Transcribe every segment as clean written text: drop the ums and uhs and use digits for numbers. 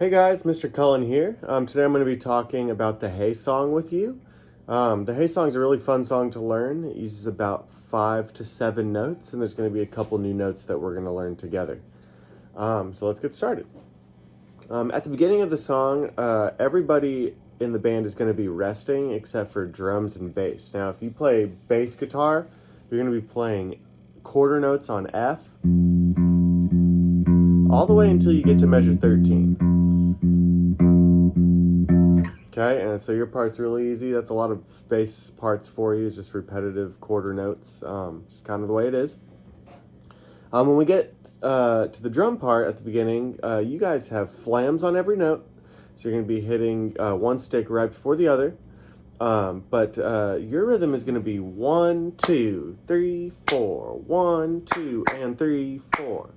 Hey guys, Mr. Cullen here. Today I'm going to be talking about the Hey song with you. The Hey song is a really fun song to learn. It uses about 5 to 7 notes, and there's going to be a couple new notes that we're going to learn together. So let's get started. At the beginning of the song, everybody in the band is going to be resting except for drums and bass. Now, if you play bass guitar, you're going to be playing quarter notes on F all the way until you get to measure 13. Okay, and so your part's really easy. That's a lot of bass parts for you. It's just repetitive quarter notes. Just kind of the way it is. When we get to the drum part at the beginning, you guys have flams on every note. So you're going to be hitting one stick right before the other. But your rhythm is going to be 1, 2, 3, 4, 1, 2, and 3, 4.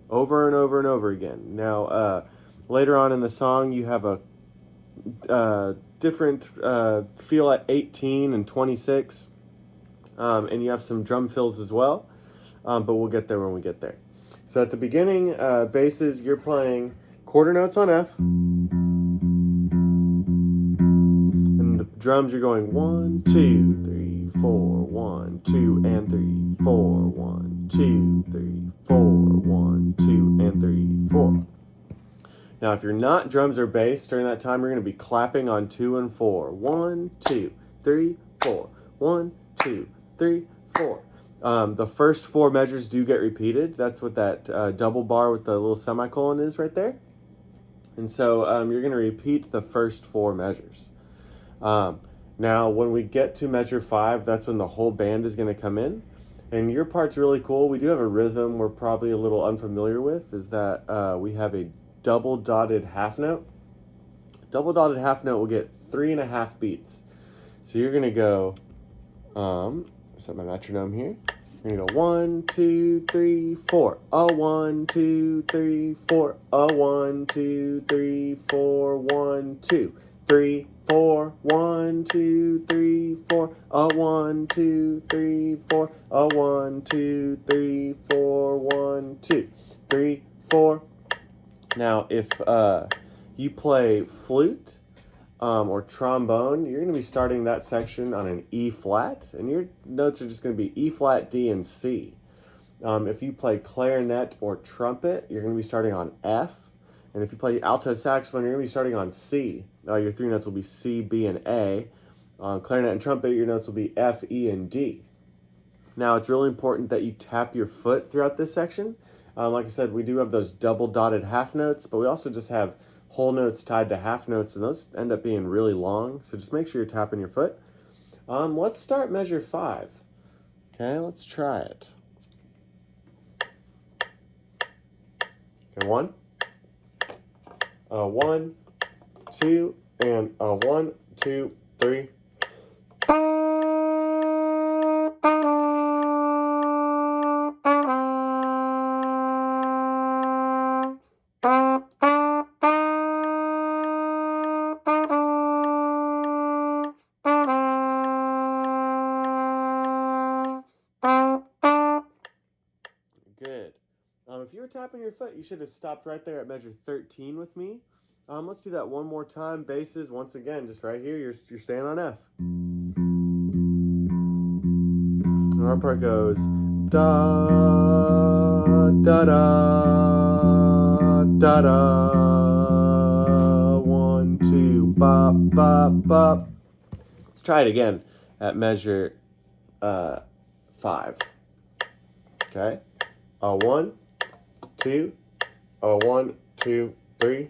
Over and over and over again. Now, later on in the song, you have a different feel at 18 and 26, and you have some drum fills as well, but we'll get there when we get there. So at the beginning, basses, you're playing quarter notes on F, and the drums you're going 1, 2, 3, 4, 1, 2, and 3, 4, 1, 2, 3, 4, 1, 2, and 3, 4. Now, if you're not drums or bass, during that time, you're going to be clapping on 2 and 4. 1, 2, 3, 4. 1, 2, 3, 4. The first 4 measures do get repeated. That's what that double bar with the little semicolon is right there. And so you're going to repeat the first 4 measures. Now, when we get to measure 5, that's when the whole band is going to come in. And your part's really cool. We do have a rhythm we're probably a little unfamiliar with, is that we have a double dotted half note. Double dotted half note will get 3.5 beats. So you're going to go, set my metronome here. You're going to go 1, 2, 3, 4. 1, 2, 3, 4. 1, 2, 3, 4. 1, 2, 3, 4. 1, 2, 3, 4. 1, 2, 3, 4. 1, 2, 3, 4. 1, 2, 3, 4. Now, if you play flute or trombone, you're going to be starting that section on an E flat, and your notes are just going to be E flat, D, and C. If you play clarinet or trumpet, you're going to be starting on F, and if you play alto saxophone, you're going to be starting on C. Your 3 notes will be C, B, and A. Clarinet and trumpet, your notes will be F, E, and D. Now, it's really important that you tap your foot throughout this section. Like I said, we do have those double dotted half notes, but we also just have whole notes tied to half notes, and those end up being really long. So just make sure you're tapping your foot. Let's start measure 5. Okay, let's try it. Okay, 1, 1, 2, and 1, 2, 3. Good. If you were tapping your foot, you should have stopped right there at measure 13 with me. Let's do that one more time. Basses, once again, just right here, you're staying on F. And our part goes da da da da da. 1, 2, bop bop bop. Let's try it again at measure 5. Okay. 1, 2, 1, 2, 3.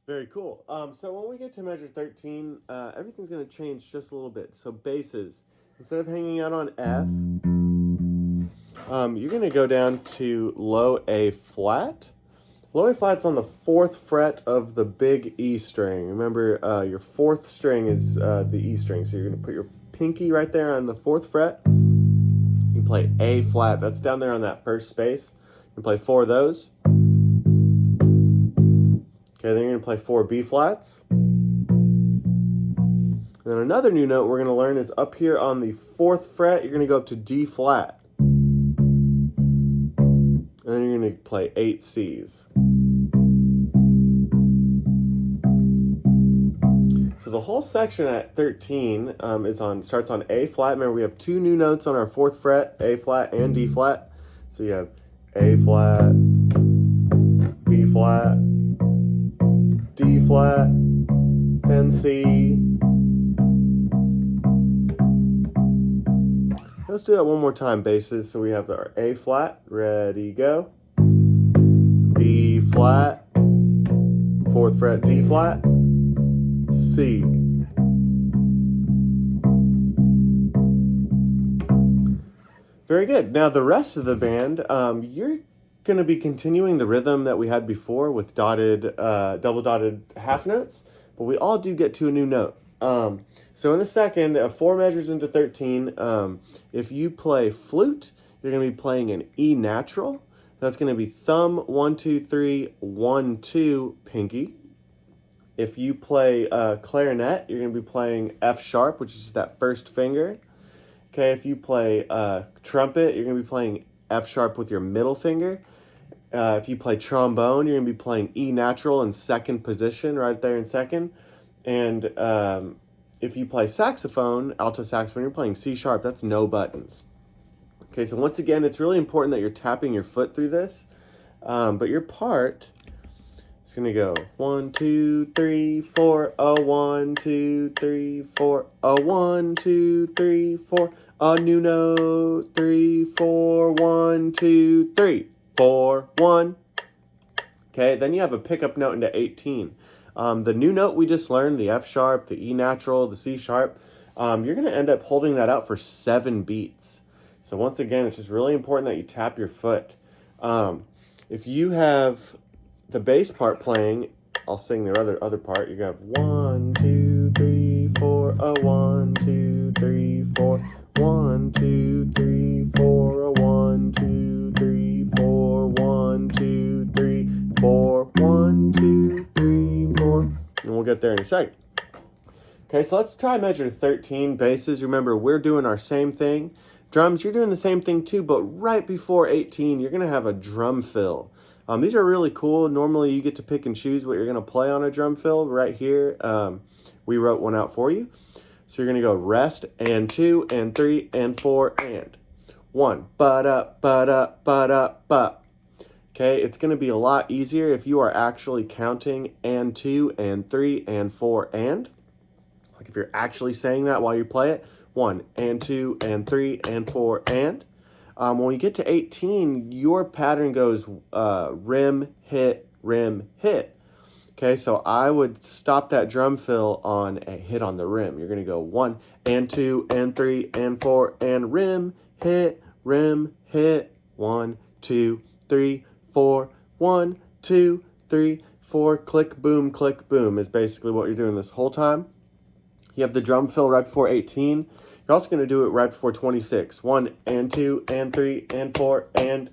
Very cool. So when we get to measure 13, everything's going to change just a little bit. So basses, instead of hanging out on F, you're going to go down to low A flat. Low A flat's on the 4th fret of the big E string. Remember, your 4th string is the E string. So you're going to put your pinky right there on the 4th fret. You're You play A flat, that's down there on that first space. You play 4 of those. Okay, then you're going to play 4 B flats. And then another new note we're going to learn is up here on the 4th fret, you're going to go up to D flat. And then you're going to play 8 C's. So the whole section at 13 starts on A flat. Remember, we have 2 new notes on our 4th fret, A flat and D flat. So you have A flat, B flat, D flat, then C. Let's do that one more time, basses. So we have our A flat, ready, go. B flat, 4th fret, D flat, C. Very good. Now the rest of the band, you're going to be continuing the rhythm that we had before with double dotted half notes, but we all do get to a new note. So in a second, 4 measures into 13, if you play flute, you're going to be playing an E natural. That's going to be thumb, 1, 2, 3, 1, 2, pinky. If you play clarinet, you're going to be playing F sharp, which is just that first finger. Okay, if you play trumpet, you're going to be playing F sharp with your middle finger. If you play trombone, you're going to be playing E natural in second position, right there in second. And if you play saxophone, alto saxophone, you're playing C sharp. That's no buttons. Okay, so once again, it's really important that you're tapping your foot through this. But your part is going to go 1, 2, 3, 4. Oh, 1, 2, 3, 4. Oh, 1, 2, 3, 4. A new note, 3, 4, 1, 2, 3, 4, 1. Okay, then you have a pickup note into 18. The new note we just learned, the F sharp, the E natural, the C sharp, you're going to end up holding that out for 7 beats. So once again, it's just really important that you tap your foot. If you have the bass part playing, I'll sing the other part. You have 1, 2, 3, 4. Oh, 1, 2, 3, 4. 1, 2, 3, 4. Oh, 1, 2, 3, 4. 1, 2, 3, 4. 1, 2, 3, 4. And we'll get there in a second. Okay, so let's try measure 13 basses. Remember, we're doing our same thing. Drums, you're doing the same thing too, but right before 18, you're going to have a drum fill. These are really cool. Normally, you get to pick and choose what you're going to play on a drum fill. Right here, we wrote one out for you. So you're going to go rest, and 2, and 3, and 4, and 1. Ba-da, ba-da, ba-da, ba. Okay, it's going to be a lot easier if you are actually counting and 2, and 3, and 4, and. Like if you're actually saying that while you play it. 1, and 2, and 3, and 4, and. When you get to 18, your pattern goes rim, hit, rim, hit. Okay, so I would stop that drum fill on a hit on the rim. You're going to go 1, and 2, and 3, and 4, and rim, hit, 1, 2, 3, 4, 1, 2, 3, 4, click, boom is basically what you're doing this whole time. You have the drum fill right before 18. You're also going to do it right before 26. 1, and 2, and 3, and 4, and...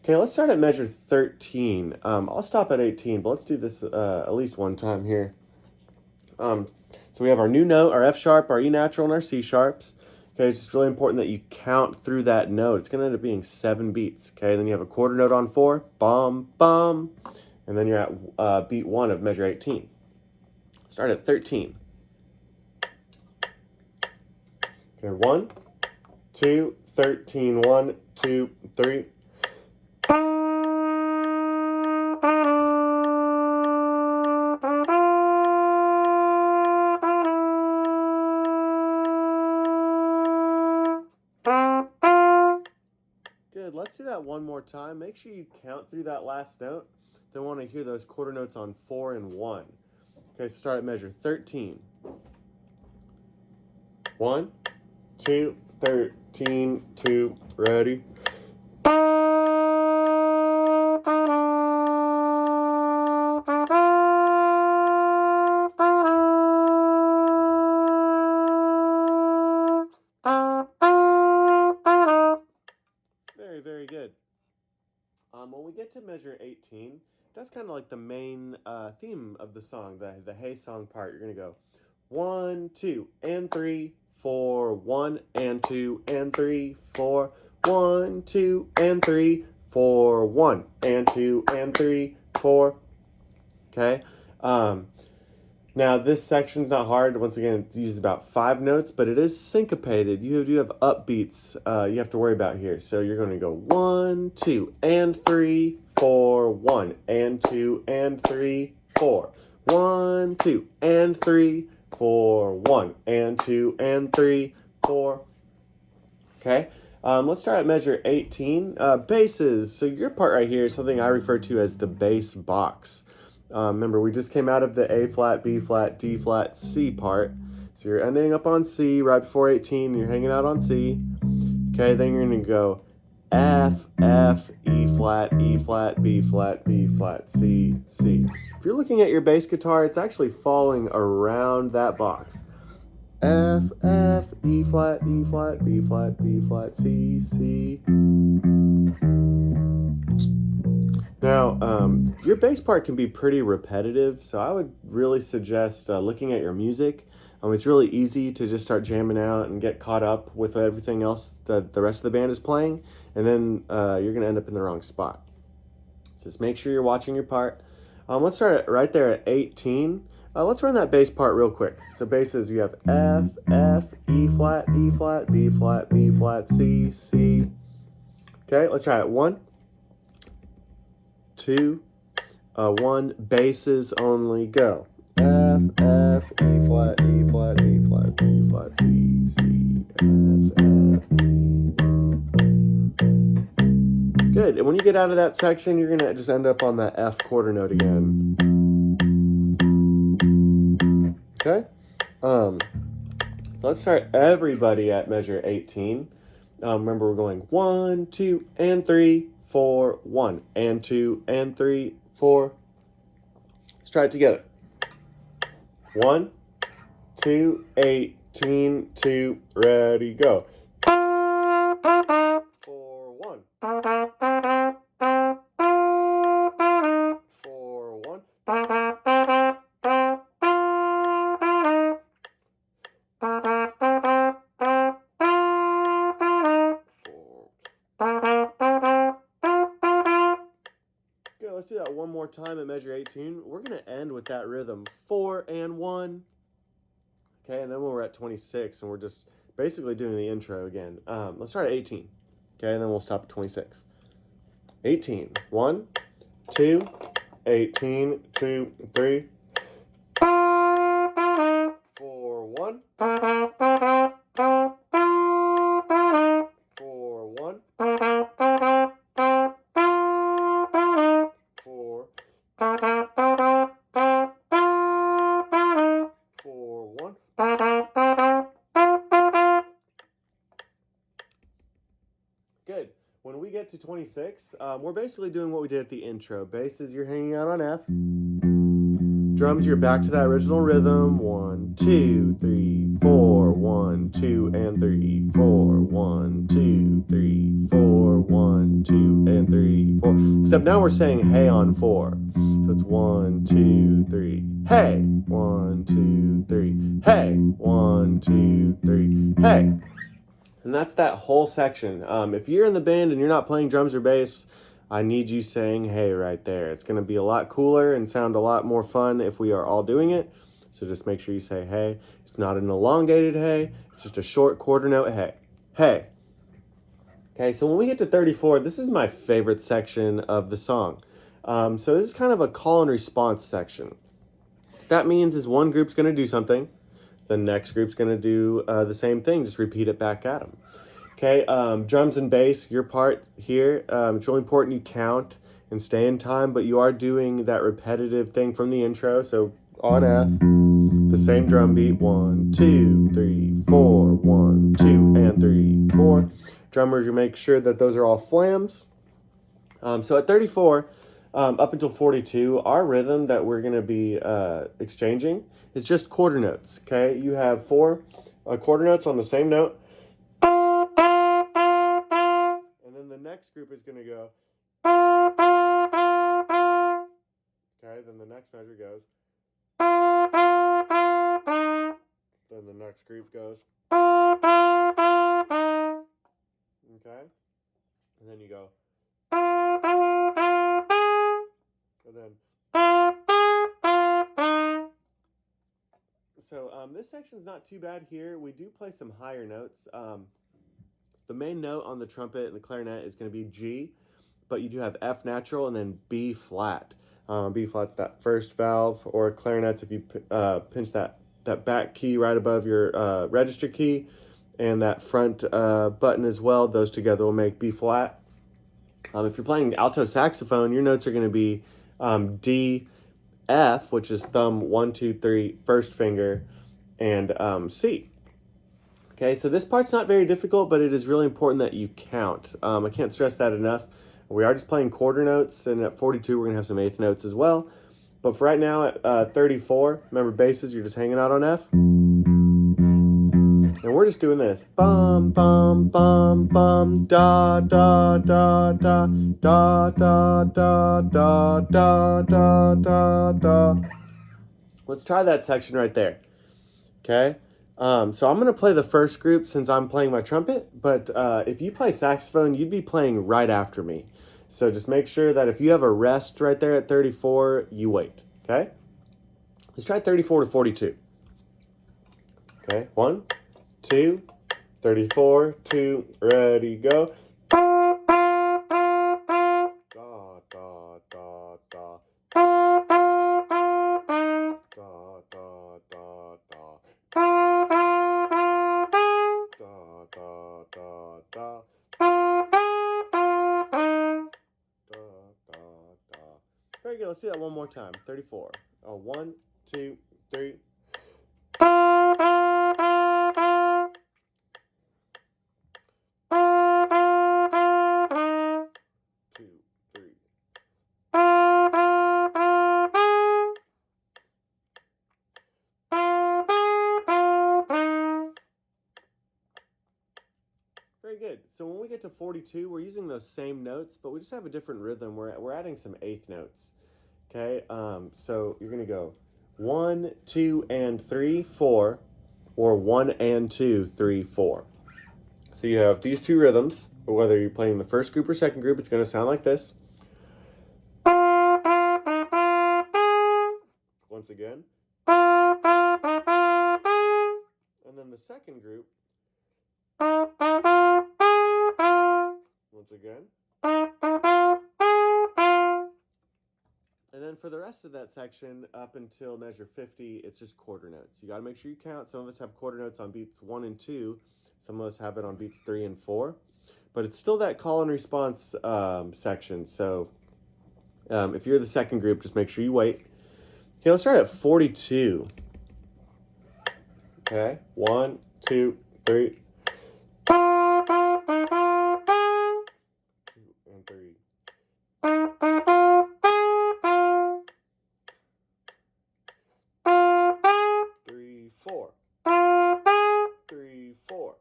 Okay, let's start at measure 13. I'll stop at 18, but let's do this at least one time here. So we have our new note, our F sharp, our E natural, and our C sharps. Okay, it's just really important that you count through that note. It's going to end up being 7 beats. Okay, then you have a quarter note on 4, bum, bum, and then you're at beat 1 of measure 18. Start at 13. Okay, 1, 2, 13, 1, 2, 3. Good, let's do that one more time. Make sure you count through that last note. Then want to hear those quarter notes on 4 and 1. Okay, so start at measure 13. 1, 2, 13, 2, ready. When we get to measure 18, that's kind of like the main theme of the song, the hey song part. You're going to go 1, 2, and 3, 4, 1, and 2, and 3, 4, 1, 2, and 3, 4, 1, and 2, and 3, 4. Okay? Now, this section's not hard. Once again, it uses about 5 notes, but it is syncopated. You have upbeats you have to worry about here. So you're going to go 1, 2, and 3, 4, 1, and 2, and 3, 4. 1, 2, and 3, 4, 1, and 2, and 3, 4. Okay? Let's start at measure 18. Basses. So your part right here is something I refer to as the bass box. Remember, we just came out of the A flat, B flat, D flat, C part. So you're ending up on C right before 18. You're hanging out on C. Okay, then you're going to go F, F, E flat, E flat, B flat, B flat, C, C. If you're looking at your bass guitar, it's actually falling around that box. F, F, E flat, E flat, B flat, B flat, C, C. Now, your bass part can be pretty repetitive, so I would really suggest looking at your music. It's really easy to just start jamming out and get caught up with everything else that the rest of the band is playing, and then you're going to end up in the wrong spot. So just make sure you're watching your part. Let's start right there at 18. Let's run that bass part real quick. So basses, you have F, F, E flat, B flat, B flat, B flat, C, C. Okay, let's try it. 1, 2, 1, basses only, go. F, F, E flat, E flat, E flat, B flat, C, C, F, F, E. Good, and when you get out of that section, you're gonna just end up on that F quarter note again. Okay? Let's start everybody at measure 18. Remember, we're going 1, 2, and 3, 4, 1, and 2, and 3, 4. Let's try it together. 1, 2, 18, 2, ready, go. 4, 1. 4, 1. 4. Good, let's do that one more time at measure 18. We're going to end with that rhythm. 4 and 1. Okay, and then we're at 26, and we're just basically doing the intro again. Let's start at 18. Okay, and then we'll stop at 26. 18. 1, 2, 18, 2, 3. 4, 1. 4, 1. 4. 4, 1. Good. When we get to 26, we're basically doing what we did at the intro. Basses, you're hanging out on F. Drums, you're back to that original rhythm. 1, 2, 3, 4, 1, 2, and 3, 4, 1, 2, 3, 4, 1, 2, and 3, 4. Except now we're saying hey on 4. So it's 1, 2, 3, hey. 1, 2, 3, hey. 1, 2, 3, hey. And that's that whole section. If you're in the band and you're not playing drums or bass, I need you saying hey right there. It's going to be a lot cooler and sound a lot more fun if we are all doing it. So just make sure you say hey. It's not an elongated hey. It's just a short quarter note hey. Hey. Okay, so when we get to 34, this is my favorite section of the song. So this is kind of a call and response section. What that means is one group's going to do something. The next group's going to do the same thing. Just repeat it back at them. Okay, drums and bass, your part here. It's really important you count and stay in time, but you are doing that repetitive thing from the intro. So on F, the same drum beat. 1, 2, 3, 4. 1, 2, and 3, 4. Drummers, you make sure that those are all flams. So at 34, up until 42, our rhythm that we're going to be exchanging is just quarter notes. Okay, you have 4 quarter notes on the same note. And then the next group is going to go. Okay, then the next measure goes. Then the next group goes. Okay, and then you go. And then. So this section's not too bad here. We do play some higher notes. The main note on the trumpet and the clarinet is going to be G, but you do have F natural and then B flat. B flat's that first valve, or clarinets if you pinch that back key right above your register key, and that front button as well. Those together will make B flat. If you're playing alto saxophone, your notes are going to be D, F, which is thumb 1, 2, 3, first finger, and C. Okay, so this part's not very difficult, but it is really important that you count. I can't stress that enough. We are just playing quarter notes, and at 42, we're going to have some eighth notes as well. But for right now, at 34, remember basses, you're just hanging out on F. And we're just doing this. Bum, bum, bum, bum, da, da, da, da, da, da, da, da, da, da, da, da. Let's try that section right there. Okay? So I'm going to play the first group since I'm playing my trumpet, but if you play saxophone, you'd be playing right after me. So just make sure that if you have a rest right there at 34, you wait. Okay? Let's try 34 to 42. Okay? 1, 2, 34, 2, ready, go. Da, da, da, da. Da, da, da, da. Da, da, da, da. Da, da. Very good. Let's do that one more time. 34. 1, 2, 3. 2, 3. Very good. So when we get to 42, we're using those same notes, but we just have a different rhythm. We're adding some eighth notes. Okay, so you're going to go 1, 2, and 3, 4, or 1 and 2, 3, 4. So you have these two rhythms, but whether you're playing the first group or second group, it's going to sound like this. Once again. And then the second group. Once again. And then for the rest of that section, up until measure 50, it's just quarter notes. You got to make sure you count. Some of us have quarter notes on beats 1 and 2. Some of us have it on beats 3 and 4. But it's still that call and response section. So if you're the second group, just make sure you wait. Okay, let's start at 42. Okay, 1, 2, 3. 2 and 3. 3, 4. 3, 4.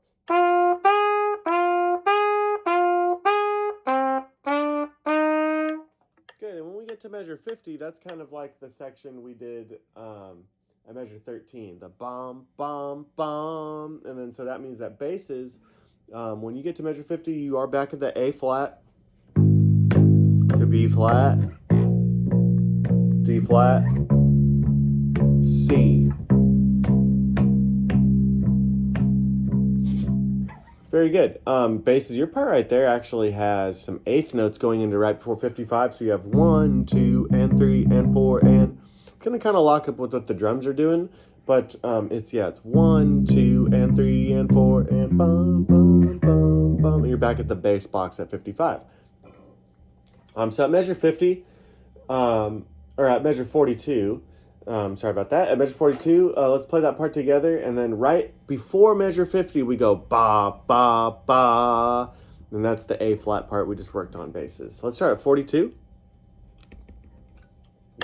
Good, and when we get to measure 50, that's kind of like the section we did at measure 13. The bum, bum, bum. And then so that means that basses, when you get to measure 50, you are back at the A flat, to B flat, D flat, C. Very good. Basses, your part right there actually has some eighth notes going into right before 55. So you have 1, 2, and 3, and 4, and it's going to kind of lock up with what the drums are doing. But it's 1, 2, and 3, and 4, and bum, bum, bum, bum. And you're back at the bass box at 55. So at measure 50, or at measure 42, sorry about that. At measure 42, let's play that part together. And then right before measure 50, we go ba, ba, ba. And that's the A flat part we just worked on basses. So let's start at 42.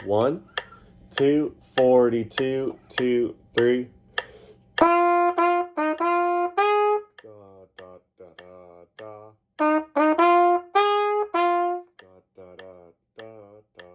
1, 2, 42, 2, 3. Da, da, da, da, da. Da, da, da, da, da.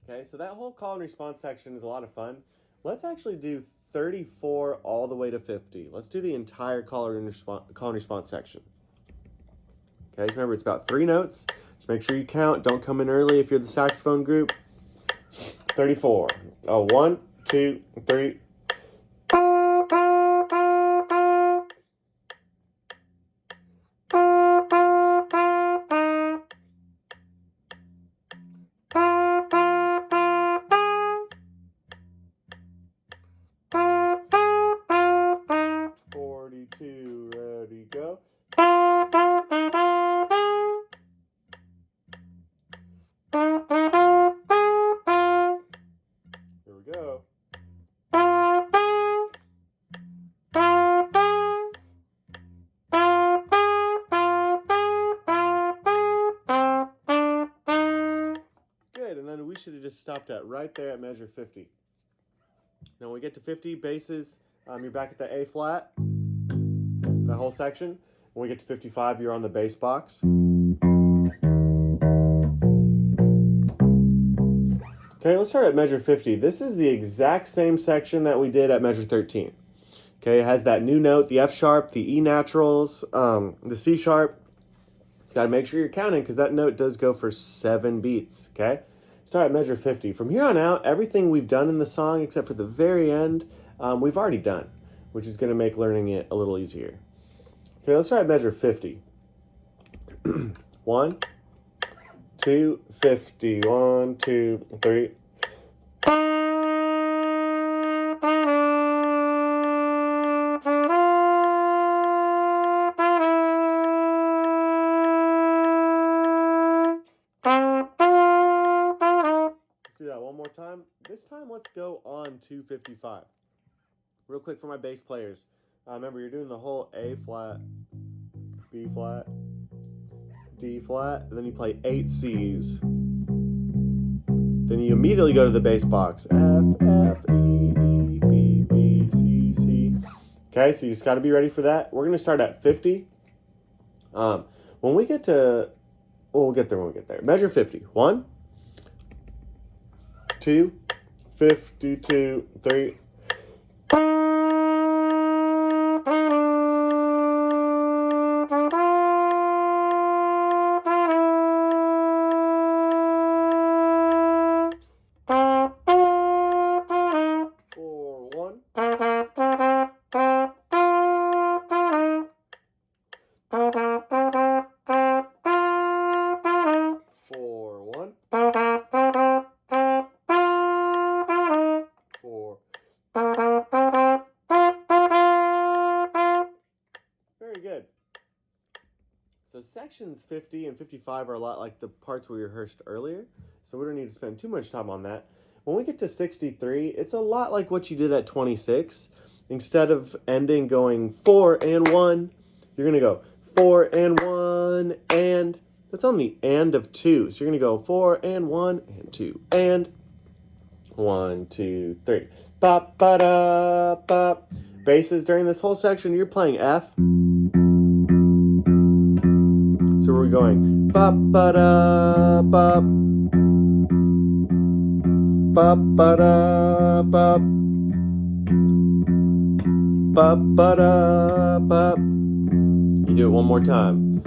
Okay, so that whole call and response section is a lot of fun. Let's actually do 34 all the way to 50. Let's do the entire call and response section. Okay, just remember it's about 3 notes. Just make sure you count. Don't come in early if you're the saxophone group. 34. 1, 2, 3. Ready, go. Here we go. Good, and then we should have just stopped at right there at measure 50. Now when we get to 50 basses, you're back at the A flat, that whole section. When we get to 55, you're on the bass box. Okay, let's start at measure 50. This is the exact same section that we did at measure 13. Okay, it has that new note, the F sharp, the E naturals, the C sharp. It's got to make sure you're counting because that note does go for 7 beats, okay? Start at measure 50. From here on out, everything we've done in the song except for the very end, we've already done, which is going to make learning it a little easier. Okay, let's start at measure 50. 1, 2, 50. 1, 2, 3. Do that one more time. This time, let's go on 255. Real quick for my bass players. Remember, you're doing the whole A flat, B flat, D flat, and then you play 8 C's. Then you immediately go to the bass box. F, F, E, E, B, B, C, C. Okay, so you just got to be ready for that. We're going to start at 50. When we get to, well, we'll get there when we get there. Measure 50. 1, 2, 52, 3. Very good. So sections 50 and 55 are a lot like the parts we rehearsed earlier, so we don't need to spend too much time on that. When we get to 63, it's a lot like what you did at 26. Instead of ending going 4 and 1, you're going to go 4 and 1 and. That's on the and of 2. So you're going to go 4 and 1 and 2 and 1, 2, 3. Bop, ba, da, bop. Basses during this whole section, you're playing F. So we're going bop, ba, da, bop. Bop, ba, da, bop. Bop, ba, da, bop. You do it one more time.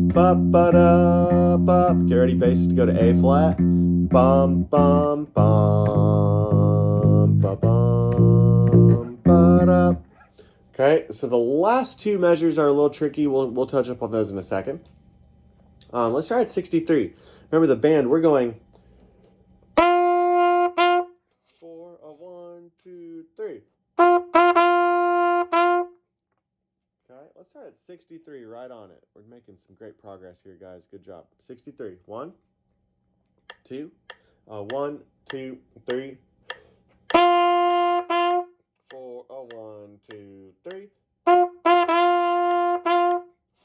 Bop, ba, da, bop. Get ready, basses, to go to A flat. Bum, bum, bum, ba, bum, ba, da. Okay, so the last 2 measures are a little tricky. We'll touch up on those in a second. Let's try at 63. Remember the band, we're going 4, 1, 2, 3. Okay, let's start at 63, right on it. We're making some great progress here, guys. Good job. 63. 1, 2, 1, 2, 3. 4, 1, 2, 3.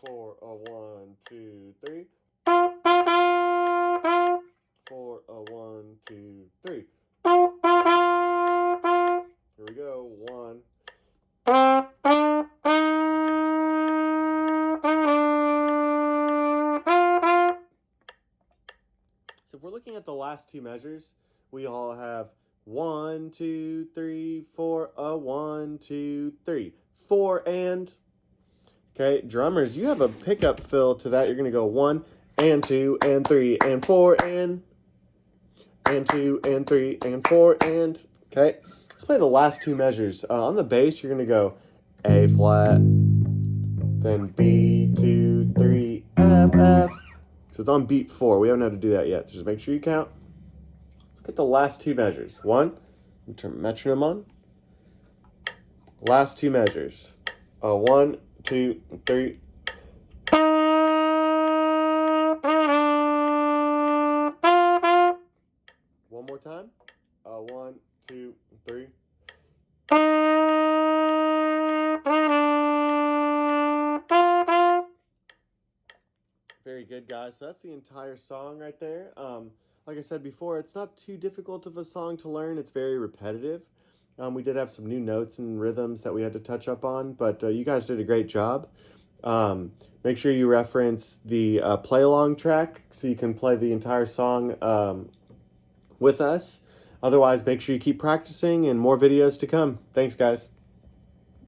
4, 1, 2, 3. 4, 1, 2, 3. Here we go. 1. So if we're looking at the last 2 measures, we all have 1, 2, 3, 4, 1, 2, 3, 4 and. Okay, drummers, you have a pickup fill to that. You're going to go 1 and 2 and 3 and 4 and 2 and 3 and 4 and. Okay, let's play the last two measures. On the bass, you're going to go A flat, then B, 2, 3, F, F. So it's on beat 4. We haven't had to do that yet, so just make sure you count. Let's get the last two measures. 1, turn metronome on. Last two measures. 1, 2, 3. One more time. 1, 2, 3. Very good, guys. So that's the entire song right there. Like I said before, it's not too difficult of a song to learn. It's very repetitive. We did have some new notes and rhythms that we had to touch up on, but you guys did a great job. Make sure you reference the play-along track so you can play the entire song with us. Otherwise, make sure you keep practicing and more videos to come. Thanks, guys.